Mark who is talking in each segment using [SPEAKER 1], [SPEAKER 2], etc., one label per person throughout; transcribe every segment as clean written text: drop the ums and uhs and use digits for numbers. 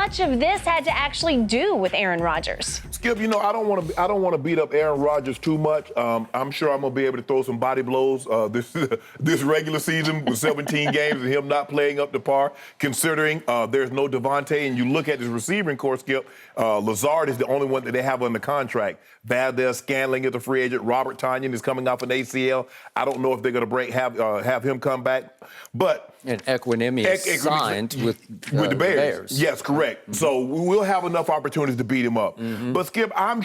[SPEAKER 1] much of this had to actually do with Aaron Rodgers?
[SPEAKER 2] Skip, you know, I don't want to beat up Aaron Rodgers too much. I'm sure I'm gonna be able to throw some body blows this regular season with 17 games and him not playing up to par. Considering there's no Davante, and you look at his receiving corps, Skip, Lazard is the only one that they have under contract. Valdez Scantling is a free agent. Robert Tonyan is coming off an ACL. I don't know if they're gonna have him come back, but.
[SPEAKER 3] And Equinemi is signed with
[SPEAKER 2] the Bears. Yes, correct. Mm-hmm. So we'll have enough opportunities to beat him up. Mm-hmm. But, Skip, I'm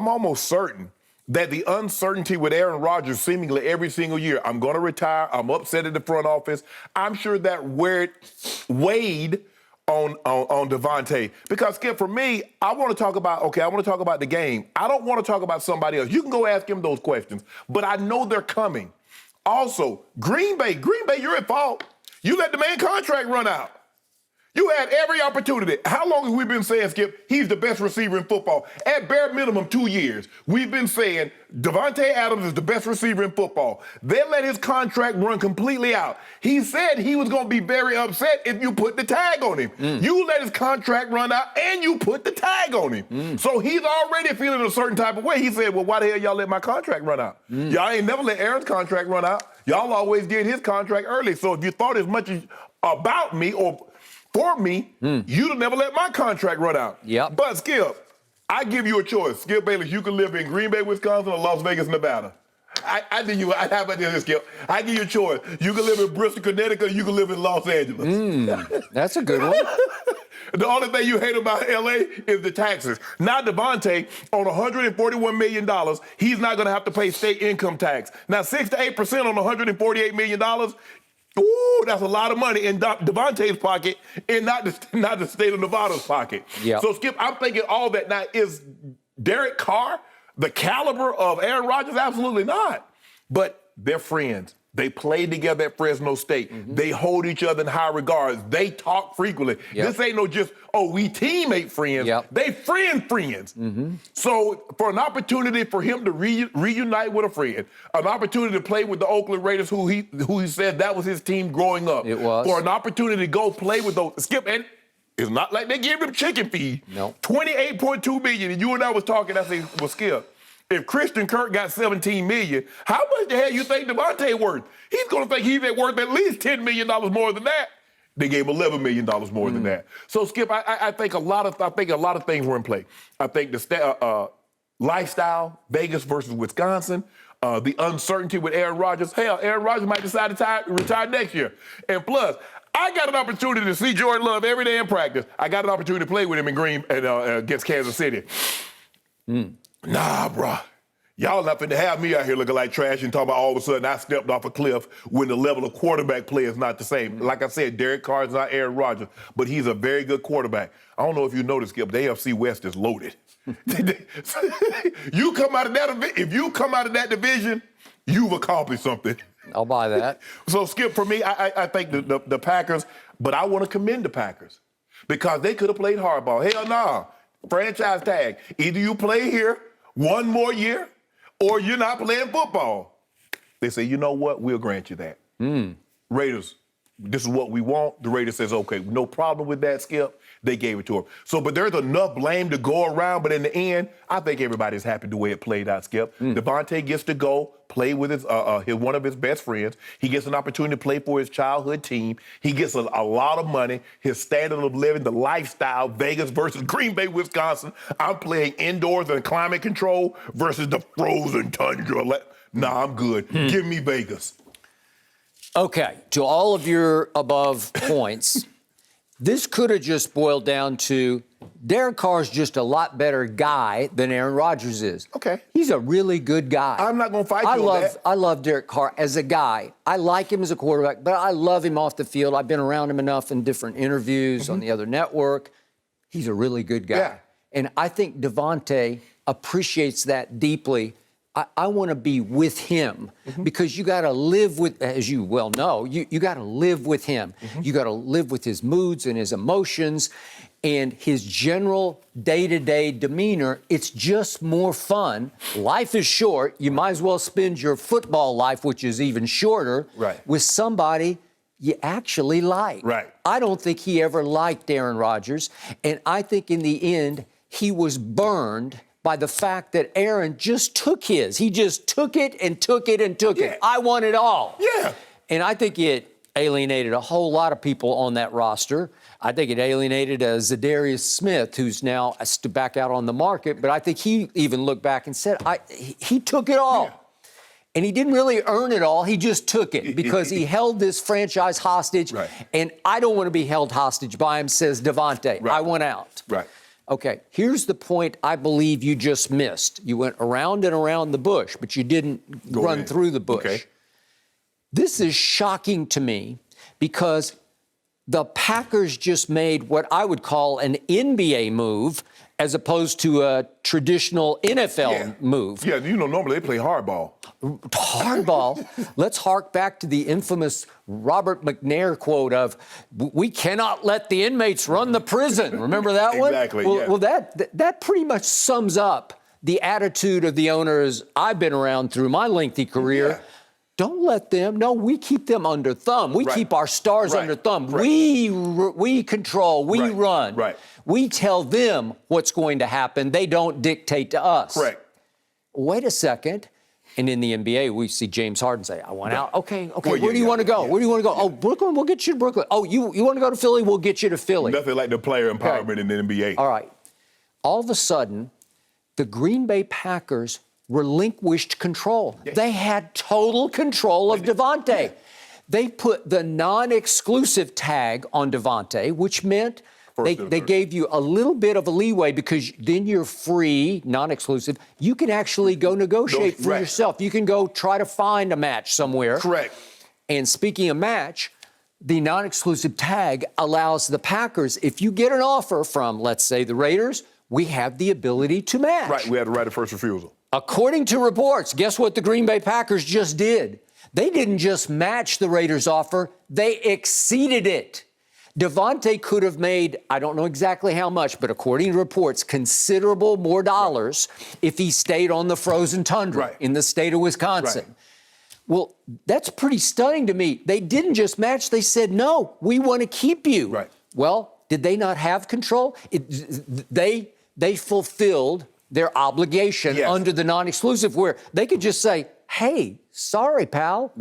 [SPEAKER 2] almost certain that the uncertainty with Aaron Rodgers seemingly every single year, I'm going to retire, I'm upset at the front office, I'm sure that weighed on Davante. Because, Skip, for me, I want to talk about the game. I don't want to talk about somebody else. You can go ask him those questions, but I know they're coming. Also, Green Bay, you're at fault. You let the man contract run out. You had every opportunity. How long have we been saying, Skip, he's the best receiver in football? At bare minimum, 2 years. We've been saying Davante Adams is the best receiver in football. They let his contract run completely out. He said he was going to be very upset if you put the tag on him. You let his contract run out and you put the tag on him. So he's already feeling a certain type of way. He said, well, why the hell y'all let my contract run out? Y'all ain't never let Aaron's contract run out. Y'all always did his contract early. So if you thought as much about me or for me, you'd have never let my contract run out.
[SPEAKER 3] Yep.
[SPEAKER 2] But, Skip, I give you a choice. Skip Bayless, you can live in Green Bay, Wisconsin, or Las Vegas, Nevada. How about this, Skip? I give you a choice. You can live in Bristol, Connecticut, or you can live in Los Angeles.
[SPEAKER 3] That's a good one.
[SPEAKER 2] The only thing you hate about L.A. is the taxes. Now, Davante, on $141 million, he's not going to have to pay state income tax. Now, 6 to 8% on $148 million, ooh, that's a lot of money in Davante's pocket and not the state of Nevada's pocket.
[SPEAKER 3] Yep.
[SPEAKER 2] So, Skip, I'm thinking all that. Now, is Derek Carr the caliber of Aaron Rodgers? Absolutely not. But they're friends. They played together at Fresno State. They hold each other in high regards. They talk frequently. This ain't no just, we teammate friends. They friends. So for an opportunity for him to reunite with a friend, an opportunity to play with the Oakland Raiders, who he said that was his team growing up.
[SPEAKER 3] It was.
[SPEAKER 2] For an opportunity to go play with those, Skip, and it's not like they gave him chicken feed.
[SPEAKER 3] No.
[SPEAKER 2] $28.2 million, and you and I was talking, I said, well, Skip, if Christian Kirk got $17 million, how much the hell you think Davante worth? He's going to think he's worth at least $10 million more than that. They gave him $11 million more than that. So, Skip, I think a lot of things were in play. I think the lifestyle, Vegas versus Wisconsin, the uncertainty with Aaron Rodgers. Hell, Aaron Rodgers might decide to retire next year. And plus, I got an opportunity to see Jordan Love every day in practice. I got an opportunity to play with him in against Kansas City. Nah, bro. Y'all not finna have me out here looking like trash and talking about all of a sudden I stepped off a cliff when the level of quarterback play is not the same. Like I said, Derek Carr is not Aaron Rodgers, but he's a very good quarterback. I don't know if you noticed, Skip, the AFC West is loaded. If you come out of that division, you've accomplished something.
[SPEAKER 3] I'll buy that.
[SPEAKER 2] So, Skip, for me, I think the Packers, but I want to commend the Packers because they could have played hardball. Hell no. Franchise tag. Either you play here one more year or you're not playing football. They say, you know what? We'll grant you that. Raiders, this is what we want. The Raiders says, okay, no problem with that, Skip. They gave it to him. So, but there's enough blame to go around. But in the end, I think everybody's happy the way it played out, Skip. Davante gets to go play with one of his best friends. He gets an opportunity to play for his childhood team. He gets a lot of money. His standard of living, the lifestyle, Vegas versus Green Bay, Wisconsin. I'm playing indoors and climate control versus the frozen tundra. Nah, I'm good. Give me Vegas.
[SPEAKER 3] Okay, to all of your above points, this could have just boiled down to Derek Carr's just a lot better guy than Aaron Rodgers is.
[SPEAKER 2] Okay.
[SPEAKER 3] He's a really good guy.
[SPEAKER 2] I'm not going to fight you on that.
[SPEAKER 3] I love Derek Carr as a guy. I like him as a quarterback, but I love him off the field. I've been around him enough in different interviews on the other network. He's a really good guy.
[SPEAKER 2] Yeah.
[SPEAKER 3] And I think Davante appreciates that deeply. I want to be with him because you got to live with, as you well know, you got to live with him. You got to live with his moods and his emotions and his general day-to-day demeanor. It's just more fun. Life is short. You might as well spend your football life, which is even shorter, with somebody you actually like.
[SPEAKER 2] Right.
[SPEAKER 3] I don't think he ever liked Aaron Rodgers, and I think in the end, he was burned by the fact that Aaron just took his. He just took it and took it and took it. I want it all.
[SPEAKER 2] Yeah.
[SPEAKER 3] And I think it alienated a whole lot of people on that roster. I think it alienated Zadarius Smith, who's now back out on the market, but I think he even looked back and said, he took it all.
[SPEAKER 2] Yeah.
[SPEAKER 3] And he didn't really earn it all. He just took it because he held this franchise hostage.
[SPEAKER 2] Right.
[SPEAKER 3] And I don't want to be held hostage by him, says Davante.
[SPEAKER 2] Right.
[SPEAKER 3] I want out.
[SPEAKER 2] Right.
[SPEAKER 3] Okay, here's the point I believe you just missed. You went around and around the bush, but you didn't run through the bush.
[SPEAKER 2] Okay.
[SPEAKER 3] This is shocking to me because the Packers just made what I would call an NBA move as opposed to a traditional NFL move.
[SPEAKER 2] Yeah, normally they play hardball.
[SPEAKER 3] Hardball. Let's hark back to the infamous Robert McNair quote of, "We cannot let the inmates run the prison." Remember that one?
[SPEAKER 2] Exactly,
[SPEAKER 3] Well,
[SPEAKER 2] yeah.
[SPEAKER 3] well, that pretty much sums up the attitude of the owners I've been around through my lengthy career.
[SPEAKER 2] Yeah.
[SPEAKER 3] Don't let them. No, we keep them under thumb. We keep our stars under thumb.
[SPEAKER 2] Right.
[SPEAKER 3] We control. We run.
[SPEAKER 2] Right.
[SPEAKER 3] We tell them what's going to happen. They don't dictate to us.
[SPEAKER 2] Correct.
[SPEAKER 3] Wait a second. And in the NBA, we see James Harden say, "I want out." Okay.
[SPEAKER 2] Well,
[SPEAKER 3] Where do you want to go? Where do you want to go? Oh, Brooklyn, we'll get you to Brooklyn. Oh, you want to go to Philly? We'll get you to Philly.
[SPEAKER 2] Nothing like the player empowerment in the NBA.
[SPEAKER 3] All right. All of a sudden, the Green Bay Packers relinquished control.
[SPEAKER 2] Yeah.
[SPEAKER 3] They had total control of Davante.
[SPEAKER 2] Yeah.
[SPEAKER 3] They put the non-exclusive tag on Davante, which meant they gave you a little bit of a leeway because then you're free, non-exclusive. You can actually go negotiate for yourself. You can go try to find a match somewhere.
[SPEAKER 2] Correct.
[SPEAKER 3] And speaking of match, the non-exclusive tag allows the Packers, if you get an offer from, let's say, the Raiders, we have the ability to match.
[SPEAKER 2] Right, we had the right of first refusal.
[SPEAKER 3] According to reports, guess what the Green Bay Packers just did? They didn't just match the Raiders' offer, they exceeded it. Davante could have made, I don't know exactly how much, but according to reports, considerable more dollars if he stayed on the frozen tundra in the state of Wisconsin.
[SPEAKER 2] Right.
[SPEAKER 3] Well, that's pretty stunning to me. They didn't just match, they said, no, we want to keep you.
[SPEAKER 2] Right.
[SPEAKER 3] Well, did they not have control? They fulfilled their obligation under the non-exclusive where they could just say, "Hey, sorry, pal,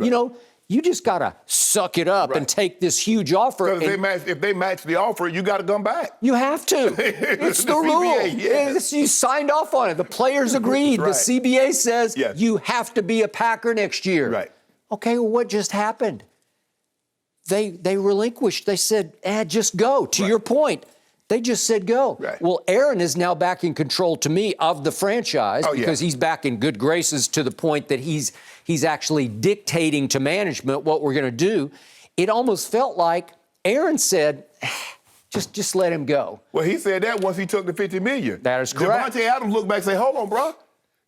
[SPEAKER 3] you just got to suck it up and take this huge offer."
[SPEAKER 2] If they match the offer, you got to come back.
[SPEAKER 3] You have to. It's the rule.
[SPEAKER 2] CBA,
[SPEAKER 3] You signed off on it. The players agreed. The CBA says you have to be a Packer next year.
[SPEAKER 2] Right.
[SPEAKER 3] Okay, well, what just happened? They relinquished. They said, just go. To your point, they just said go.
[SPEAKER 2] Right.
[SPEAKER 3] Well, Aaron is now back in control, to me, of the franchise because he's back in good graces to the point that he's actually dictating to management what we're going to do. It almost felt like Aaron said, just let him go.
[SPEAKER 2] Well, he said that once he took the $50 million.
[SPEAKER 3] That is correct.
[SPEAKER 2] Davante Adams looked back and said, "Hold on, bro.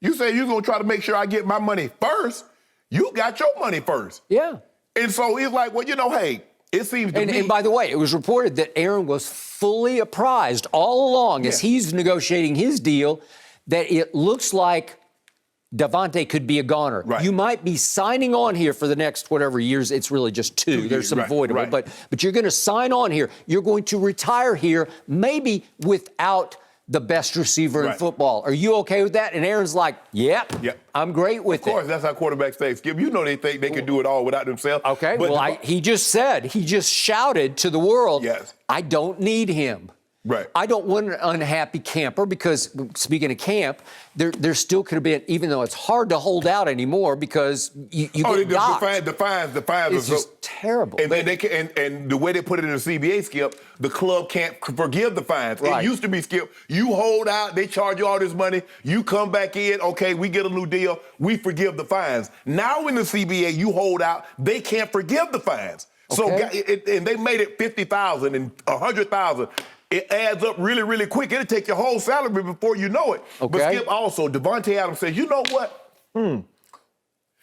[SPEAKER 2] You say you're going to try to make sure I get my money first. You got your money first."
[SPEAKER 3] Yeah.
[SPEAKER 2] And so he's like, well, hey, it seems to me.
[SPEAKER 3] And by the way, it was reported that Aaron was fully apprised all along as he's negotiating his deal that it looks like Davante could be a goner.
[SPEAKER 2] Right.
[SPEAKER 3] You might be signing on here for the next whatever years. It's really just 2 years. There's some voidable, but you're going to sign on here. You're going to retire here, maybe without the best receiver in football. Are you okay with that? And Aaron's like, yep. I'm great with it.
[SPEAKER 2] Of course, that's how quarterbacks think, Skip. They think they can do it all without themselves.
[SPEAKER 3] Okay, but he just shouted to the world, I don't need him.
[SPEAKER 2] Right.
[SPEAKER 3] I don't want an unhappy camper because, speaking of camp, there still could have been, even though it's hard to hold out anymore because you get docked.
[SPEAKER 2] The fines
[SPEAKER 3] it's just terrible.
[SPEAKER 2] And and the way they put it in the CBA, Skip, the club can't forgive the fines. It used to be, Skip, you hold out, they charge you all this money, you come back in, okay, we get a new deal, we forgive the fines. Now in the CBA, you hold out, they can't forgive the fines. Okay. So and they made it $50,000 and $100,000. It adds up really, really quick. It'll take your whole salary before you know it.
[SPEAKER 3] Okay.
[SPEAKER 2] But Skip, also, Davante Adams says, you know what?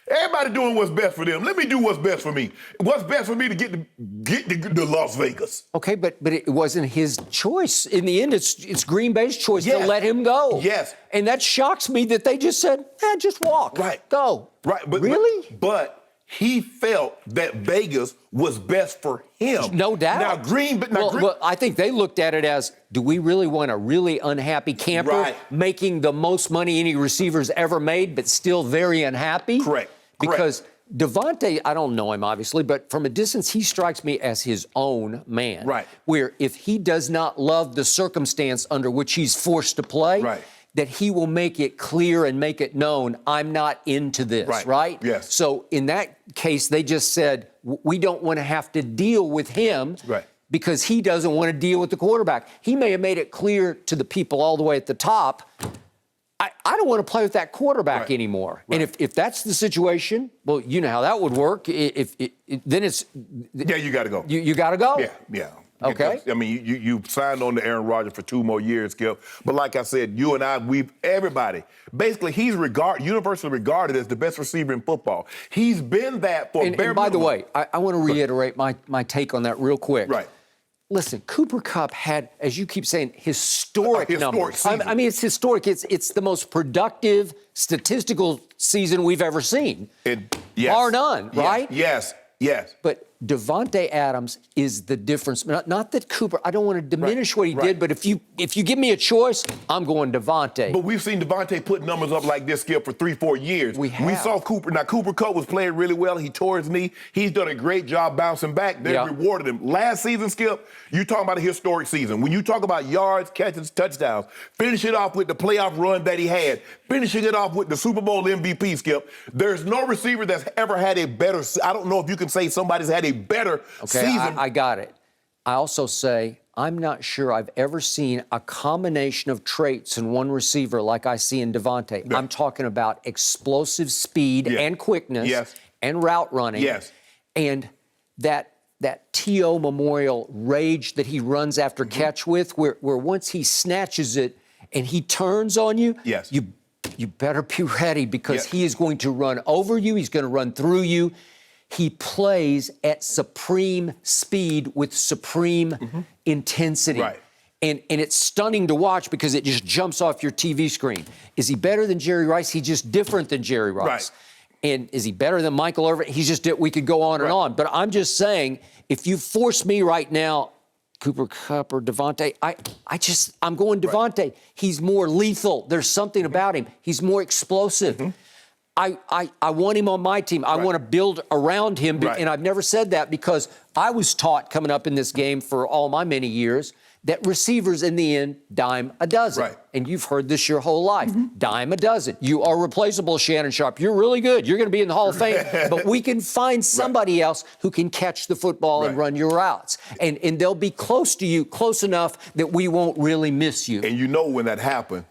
[SPEAKER 2] Everybody doing what's best for them. Let me do what's best for me. What's best for me to get to Las Vegas.
[SPEAKER 3] Okay, but it wasn't his choice. In the end, it's Green Bay's choice to let him go.
[SPEAKER 2] Yes.
[SPEAKER 3] And that shocks me that they just said, just walk.
[SPEAKER 2] Right.
[SPEAKER 3] Go.
[SPEAKER 2] Right. But,
[SPEAKER 3] really?
[SPEAKER 2] But he felt that Vegas was best for him.
[SPEAKER 3] No doubt.
[SPEAKER 2] Well,
[SPEAKER 3] I think they looked at it as, do we really want a really unhappy camper making the most money any receiver's ever made, but still very unhappy?
[SPEAKER 2] Correct.
[SPEAKER 3] Because Davante, I don't know him, obviously, but from a distance, he strikes me as his own man.
[SPEAKER 2] Right.
[SPEAKER 3] Where if he does not love the circumstance under which he's forced to play, that he will make it clear and make it known, I'm not into this, right?
[SPEAKER 2] Yes.
[SPEAKER 3] So in that case, they just said, we don't want to have to deal with him because he doesn't want to deal with the quarterback. He may have made it clear to the people all the way at the top, I don't want to play with that quarterback anymore. And if that's the situation, well, you know how that would work. Then it's...
[SPEAKER 2] Yeah, you got to go.
[SPEAKER 3] You got to go?
[SPEAKER 2] Yeah.
[SPEAKER 3] Okay.
[SPEAKER 2] I mean, you signed on to Aaron Rodgers for 2 more years, Skip. But like I said, you and I, everybody, basically, he's universally regarded as the best receiver in football. He's been that for
[SPEAKER 3] and by the way, I want to reiterate my take on that real quick.
[SPEAKER 2] Right.
[SPEAKER 3] Listen, Cooper Kupp had, as you keep saying, historic numbers.
[SPEAKER 2] Season.
[SPEAKER 3] I mean, it's historic. It's the most productive statistical season we've ever seen. Bar none, right?
[SPEAKER 2] Yes.
[SPEAKER 3] But Davante Adams is the difference. Not that Cooper, I don't want to diminish what he did, but if you give me a choice, I'm going Davante.
[SPEAKER 2] But we've seen Davante put numbers up like this, Skip, for 3-4 years.
[SPEAKER 3] We
[SPEAKER 2] saw Cooper. Now, Cooper Kupp was playing really well. He tore his knee. He's done a great job bouncing back. They rewarded him. Last season, Skip, you're talking about a historic season. When you talk about yards, catches, touchdowns, finish it off with the playoff run that he had, finishing it off with the Super Bowl MVP, Skip, there's no receiver that's ever had a better, I don't know if you can say somebody's had a better season.
[SPEAKER 3] I got it. I also say I'm not sure I've ever seen a combination of traits in one receiver like I see in Davante. I'm talking about explosive speed and quickness and route running. And that T.O. Memorial rage that he runs after catch with, where once he snatches it and he turns on you, you better be ready because he is going to run over you. He's going to run through you. He plays at supreme speed with supreme intensity. And it's stunning to watch because it just jumps off your TV screen. Is he better than Jerry Rice? He's just different than Jerry Rice. And is he better than Michael Irvin? He's just, we could go on and on. But I'm just saying, if you force me right now, Cooper Kupp or Davante, I'm going Davante. He's more lethal. There's something about him. He's more explosive. I want him on my team. I want to build around him. And I've never said that because I was taught coming up in this game for all my many years that receivers in the end dime a dozen. And you've heard this your whole life. Dime a dozen. You are replaceable, Shannon Sharpe. You're really good. You're going to be in the Hall of Fame. But we can find somebody else who can catch the football and run your routes. And they'll be close to you, close enough that we won't really miss you.
[SPEAKER 2] And you know when that happened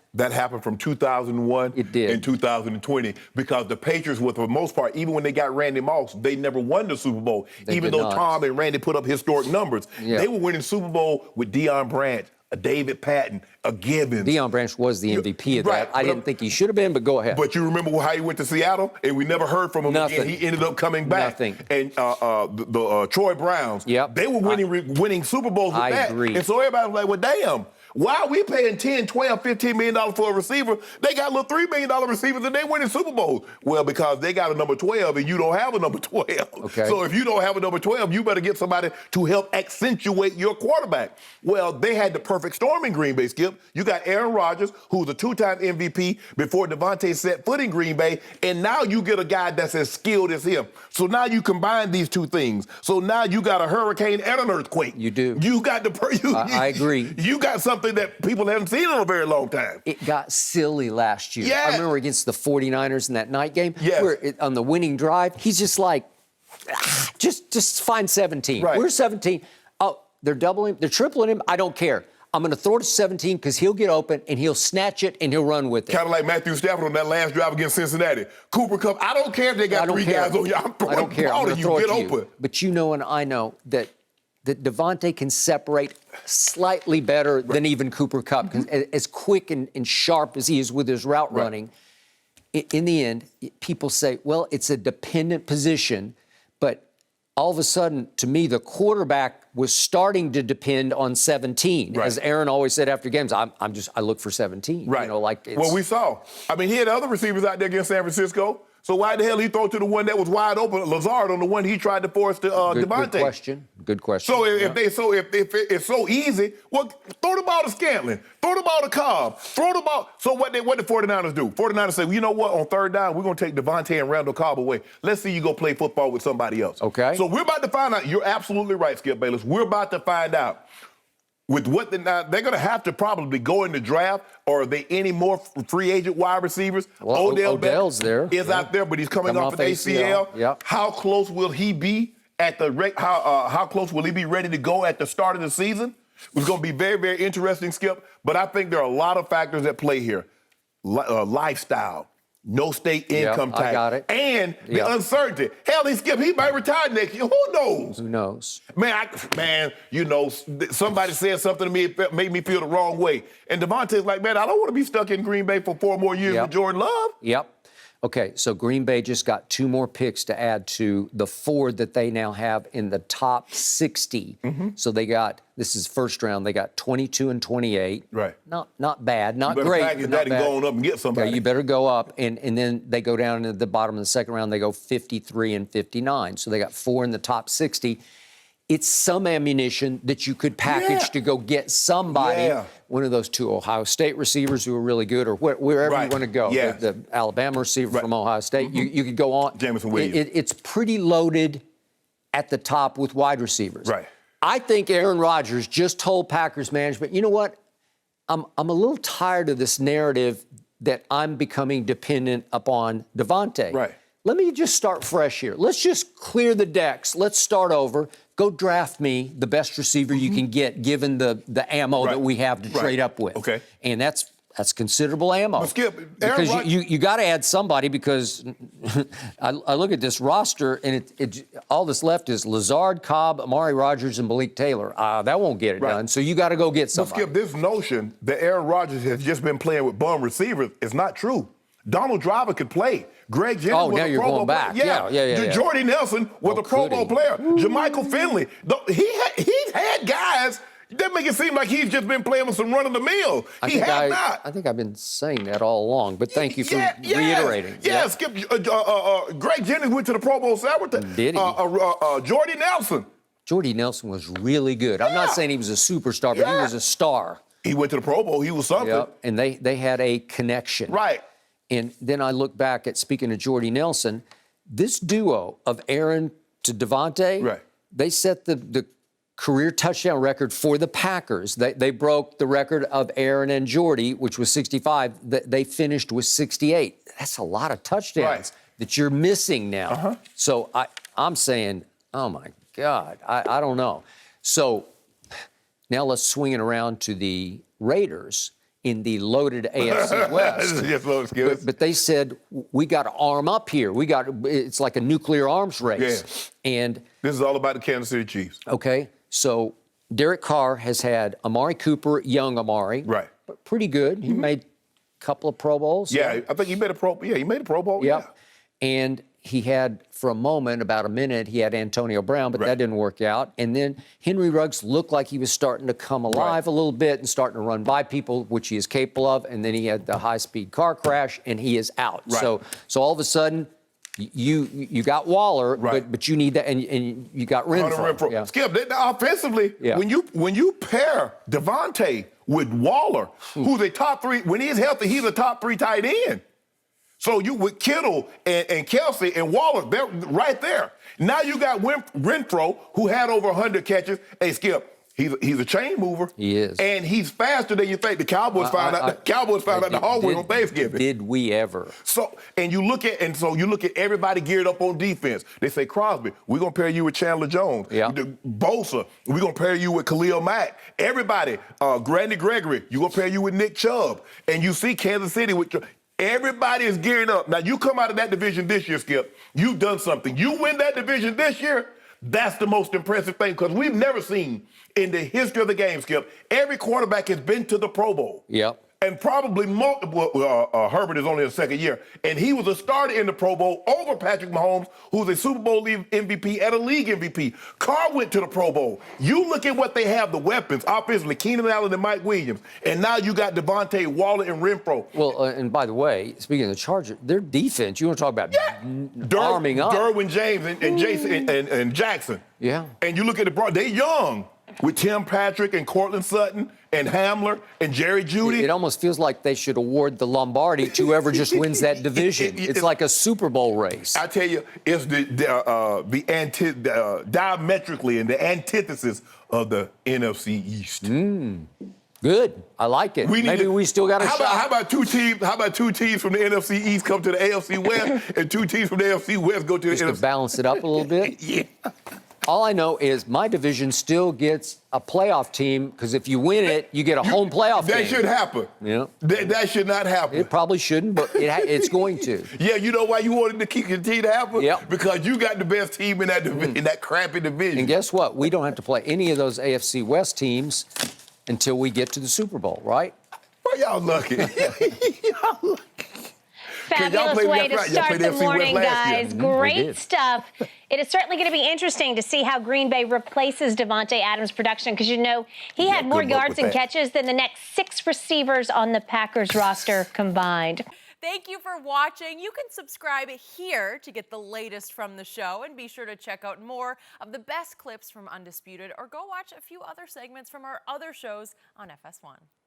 [SPEAKER 2] from 2001 and 2020 because the Patriots, for the most part, even when they got Randy Moss, they never won the Super Bowl. Even though Tom and Randy put up historic numbers, they were winning Super Bowl with Deion Branch, a David Patton, a Gibbons.
[SPEAKER 3] Deion Branch was the MVP of that. I didn't think he should have been, but go ahead.
[SPEAKER 2] But you remember how he went to Seattle, and we never heard from him again. He ended up coming back. And the Troy Browns, they were winning Super Bowls with that.
[SPEAKER 3] I agree.
[SPEAKER 2] And so everybody was like, well, damn. Why are we paying $10, $12, $15 million for a receiver? They got little $3 million receivers and they winning Super Bowls. Well, because they got a number 12 and you don't have a number 12. So if you don't have a number 12, you better get somebody to help accentuate your quarterback. Well, they had the perfect storm in Green Bay, Skip. You got Aaron Rodgers, who's a 2-time MVP before Davante set foot in Green Bay, and now you get a guy that's as skilled as him. So now you combine these two things. So now you got a hurricane and an earthquake.
[SPEAKER 3] You do.
[SPEAKER 2] You got
[SPEAKER 3] I agree.
[SPEAKER 2] You got something that people haven't seen in a very long time.
[SPEAKER 3] It got silly last year. I remember against the 49ers in that night game, where on the winning drive, he's just like, just find 17. We're 17. Oh, they're doubling, they're tripling him. I don't care. I'm going to throw it to 17 because he'll get open and he'll snatch it and he'll run with it.
[SPEAKER 2] Kind of like Matthew Stafford on that last drive against Cincinnati. Cooper Kupp, I don't care if they got 3 guys on you. I'm throwing the ball to you. Get open.
[SPEAKER 3] But you know and I know that Davante can separate slightly better than even Cooper Kupp. As quick and sharp as he is with his route running, in the end, people say, well, it's a dependent position. But all of a sudden, to me, the quarterback was starting to depend on 17. As Aaron always said after games, I look for 17. You know, like
[SPEAKER 2] well, we saw. I mean, he had other receivers out there against San Francisco. So why the hell he throw to the one that was wide open, Lazard, on the one he tried to force to Davante?
[SPEAKER 3] Good question.
[SPEAKER 2] So if it's so easy, well, throw the ball to Scantling, throw the ball to Cobb, throw the ball. So what the 49ers do? 49ers say, well, you know what? On third down, we're gonna take Davante and Randall Cobb away. Let's see you go play football with somebody else.
[SPEAKER 3] Okay.
[SPEAKER 2] So we're about to find out. You're absolutely right, Skip Bayless. We're about to find out. With what they're going to have to probably go in the draft, or are they any more free agent wide receivers?
[SPEAKER 3] Well, Odell's there.
[SPEAKER 2] Is out there, but he's coming off an ACL.
[SPEAKER 3] Yep.
[SPEAKER 2] How close will he be at the how close will he be ready to go at the start of the season? It's going to be very, very interesting, Skip. But I think there are a lot of factors at play here. Lifestyle. No state income tax.
[SPEAKER 3] I got it.
[SPEAKER 2] And the uncertainty. Hell, he might retire next year. Who knows?
[SPEAKER 3] Who knows?
[SPEAKER 2] Man, somebody said something to me, it made me feel the wrong way. And Davante's like, man, I don't want to be stuck in Green Bay for 4 more years with Jordan Love.
[SPEAKER 3] Yep. Okay, so Green Bay just got 2 more picks to add to the 4 that they now have in the top 60. Mm-hmm. So this is first round, they got 22 and 28.
[SPEAKER 2] Right.
[SPEAKER 3] Not bad, not
[SPEAKER 2] great.
[SPEAKER 3] great.
[SPEAKER 2] Package that and go on up and get somebody.
[SPEAKER 3] Okay, you better go up. And then they go down into the bottom of the second round, they go 53 and 59. So they got 4 in the top 60. It's some ammunition that you could package to go get somebody, one of those 2 Ohio State receivers who are really good, or wherever you want to go.
[SPEAKER 2] Yeah.
[SPEAKER 3] The Alabama receiver from Ohio State. Mm-hmm. You could go on.
[SPEAKER 2] Jameson Williams.
[SPEAKER 3] It's pretty loaded at the top with wide receivers.
[SPEAKER 2] Right.
[SPEAKER 3] I think Aaron Rodgers just told Packers management, you know what? I'm a little tired of this narrative that I'm becoming dependent upon Davante.
[SPEAKER 2] Right.
[SPEAKER 3] Let me just start fresh here. Let's just clear the decks. Let's start over. Go draft me the best receiver you can get, given the ammo that we have to trade up with.
[SPEAKER 2] Okay.
[SPEAKER 3] And that's considerable ammo.
[SPEAKER 2] But Skip,
[SPEAKER 3] because you got to add somebody, because I look at this roster and all that's left is Lazard, Cobb, Amari Rodgers, and Malik Taylor. That won't get it done. So you got to go get somebody.
[SPEAKER 2] But Skip, this notion that Aaron Rodgers has just been playing with bum receivers is not true. Donald Driver could play. Greg Jennings was
[SPEAKER 3] now
[SPEAKER 2] a
[SPEAKER 3] you're
[SPEAKER 2] Pro Bowl
[SPEAKER 3] going back.
[SPEAKER 2] player.
[SPEAKER 3] Yeah.
[SPEAKER 2] Jordy Nelson was a Pro Bowl player. Jermichael Finley. He's had guys that make it seem like he's just been playing with some run-of-the-mill. He has not.
[SPEAKER 3] I think I've been saying that all along, but thank you for reiterating.
[SPEAKER 2] Yeah, Skip. Greg Jennings went to the Pro Bowl Saturday.
[SPEAKER 3] Did he?
[SPEAKER 2] Jordy Nelson.
[SPEAKER 3] Jordy Nelson was really good. I'm not saying he was a superstar, but he was a star.
[SPEAKER 2] He went to the Pro Bowl. He was something.
[SPEAKER 3] Yep. And they had a connection.
[SPEAKER 2] Right.
[SPEAKER 3] And then I look back at, speaking of Jordy Nelson, this duo of Aaron to Davante, they set the career touchdown record for the Packers. They broke the record of Aaron and Jordy, which was 65. They finished with 68. That's a lot of touchdowns that you're missing now. So I'm saying, oh my God, I don't know. So now let's swing it around to the Raiders in the loaded AFC West. But they said, we got to arm up here. It's like a nuclear arms race.
[SPEAKER 2] Yeah.
[SPEAKER 3] And
[SPEAKER 2] this is all about the Kansas City Chiefs.
[SPEAKER 3] Okay, so Derek Carr has had Amari Cooper, young Amari.
[SPEAKER 2] Right.
[SPEAKER 3] But pretty good. He made a couple of Pro Bowls.
[SPEAKER 2] Yeah, I think he made a Pro Bowl.
[SPEAKER 3] Yep. Yeah. And he had, for a moment, about a minute, he had Antonio Brown, but that didn't work out. And then Henry Ruggs looked like he was starting to come alive a little bit and starting to run by people, which he is capable of. And then he had the high-speed car crash, and he is out.
[SPEAKER 2] Right.
[SPEAKER 3] So all of a sudden, you got Waller, but you need that, and you got Renfrow.
[SPEAKER 2] Yeah. Skip, offensively, when you pair Davante with Waller, who's a top 3, when he's healthy, he's a top 3 tight end. So you with Kittle and Kelsey and Waller, they're right there. Now you got Renfrow, who had over 100 catches. Hey, Skip, he's a chain mover.
[SPEAKER 3] He is.
[SPEAKER 2] And he's faster than you think. The Cowboys found out the hallway on Thanksgiving.
[SPEAKER 3] Did we ever?
[SPEAKER 2] So you look at everybody geared up on defense. They say, Crosby, we're gonna pair you with Chandler Jones.
[SPEAKER 3] Yeah.
[SPEAKER 2] Bosa, we're gonna pair you with Khalil Mack. Everybody, Grandy Gregory, you're gonna pair you with Nick Chubb. And you see Kansas City with everybody is gearing up. Now, you come out of that division this year, Skip. You've done something. You win that division this year, that's the most impressive thing, because we've never seen in the history of the game, Skip, every quarterback has been to the Pro Bowl.
[SPEAKER 3] Yep.
[SPEAKER 2] and probably Herbert is only his second year, and he was a starter in the Pro Bowl over Patrick Mahomes, who's a Super Bowl MVP and a league MVP. Carr went to the Pro Bowl. You look at what they have, the weapons, offensively, Keenan Allen and Mike Williams, and now you got Davante, Waller, and Renfro.
[SPEAKER 3] Well, and by the way, speaking of the Chargers, their defense, you want to talk about arming up.
[SPEAKER 2] Derwin James and Jason and Jackson.
[SPEAKER 3] Yeah.
[SPEAKER 2] And you look at they're young with Tim Patrick and Cortland Sutton and Hamler and Jerry Jeudy.
[SPEAKER 3] It almost feels like they should award the Lombardi to whoever just wins that division. It's like a Super Bowl race.
[SPEAKER 2] I tell you, it's diametrically and the antithesis of the NFC East.
[SPEAKER 3] Good. I like it. Maybe we still got a shot.
[SPEAKER 2] How about two teams from the NFC East come to the AFC West and two teams from the AFC West go to the NFC?
[SPEAKER 3] Just to balance it up a little bit?
[SPEAKER 2] Yeah.
[SPEAKER 3] All I know is my division still gets a playoff team because if you win it, you get a home playoff
[SPEAKER 2] That
[SPEAKER 3] game.
[SPEAKER 2] should happen.
[SPEAKER 3] Yeah.
[SPEAKER 2] That should not happen.
[SPEAKER 3] It probably shouldn't, but it's going to.
[SPEAKER 2] Yeah, you know why you wanted to continue to happen?
[SPEAKER 3] Yep.
[SPEAKER 2] Because you got the best team in that in that crappy division.
[SPEAKER 3] And guess what? We don't have to play any of those AFC West teams until we get to the Super Bowl, right?
[SPEAKER 2] Well, y'all lucky. Y'all lucky.
[SPEAKER 1] Fabulous way to start the morning, guys. Great stuff. It is certainly going to be interesting to see how Green Bay replaces Davante Adams' production because, you know, he had more yards and catches than the next 6 receivers on the Packers roster combined.
[SPEAKER 4] Thank you for watching. You can subscribe here to get the latest from the show, and be sure to check out more of the best clips from Undisputed, or go watch a few other segments from our other shows on FS1.